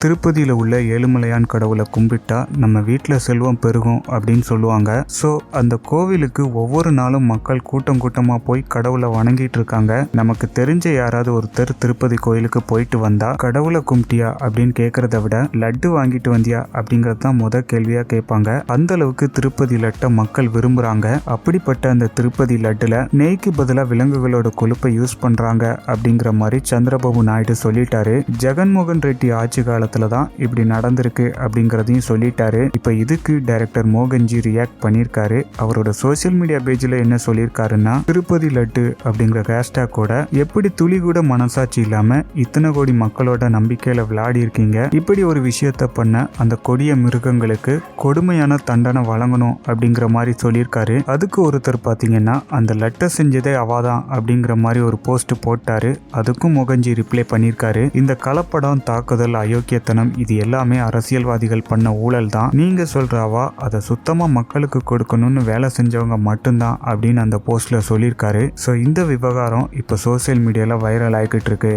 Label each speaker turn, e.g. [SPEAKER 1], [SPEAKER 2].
[SPEAKER 1] திருப்பதியில் உள்ள ஏழுமலையான் கடவுளை கும்பிட்டா நம்ம வீட்டில் செல்வம் பெருகும் அப்படின்னு சொல்லுவாங்க. ஸோ அந்த கோவிலுக்கு ஒவ்வொரு நாளும் மக்கள் கூட்டம் கூட்டமாக போய் கடவுளை வணங்கிட்டு இருக்காங்க. நமக்கு தெரிஞ்ச யாராவது ஒருத்தர் திருப்பதி கோயிலுக்கு போயிட்டு வந்தா கடவுளை கும்பிட்டியா அப்படின்னு கேட்கறத விட லட்டு வாங்கிட்டு வந்தியா அப்படிங்கிறது தான் முத கேள்வியா கேட்பாங்க. அந்த அளவுக்கு திருப்பதி லட்டை மக்கள் விரும்புறாங்க. அப்படிப்பட்ட அந்த திருப்பதி லட்டுல நெய்க்கு பதிலாக விலங்குகளோட கொழுப்பை யூஸ் பண்றாங்க அப்படிங்கிற மாதிரி சந்திரபாபு நாயுடு சொல்லிட்டாரு. ஜெகன்மோகன் ரெட்டி ஆட்சி காலத்துல தான் இப்படி நடந்திருக்கு அப்படிங்கறதையும் சொல்லிட்டாரு. இப்ப இதுக்கு டைரக்டர் மோகன்ஜி ரியாக்ட் பண்ணிருக்காரு. அவரோட சோசியல் மீடியா பேஜ்ல என்ன சொல்லியிருக்காருன்னா, திருப்பதி லட்டு அப்படிங்கிற ஹேஷ்டேக்கோட எப்படி துளி கூட மனசாட்சி இல்லாம இத்தனை கோடி மக்களோட நம்பிக்கையில விளையாடி இருக்கீங்க. இப்படி ஒரு விஷயத்த பண்ண அந்த கொடிய மிருகங்களுக்கு கொடுமையான தண்டனை வழங்கணும் அப்படிங்கிற மாதிரி சொல்லியிருக்காரு. அதுக்கு ஒருத்தர் பாத்தீங்கன்னா அந்த லட்டை செஞ்சதே அவாதான் அப்படிங்கிற மாதிரி ஒரு போஸ்ட் போட்டாரு. அதுக்கும் மோகன்ஜி ரிப்ளை பண்ணியிருக்காரு. இந்த கலப்படம், தாக்குதல், அயோக்கியத்தனம் இது எல்லாமே அரசியல்வாதிகள் பண்ண ஊழல் தான். நீங்க சொல்றாவா அதை சுத்தமா மக்களுக்கு கொடுக்கணும்னு வேலை செஞ்சவங்க மட்டும்தான் அப்படின்னு அந்த போஸ்ட்ல சொல்லியிருக்காரு. ஸோ இந்த விவகாரம் இப்போ சோசியல் மீடியால வைரல் ஆகிக்கிட்டு இருக்கு.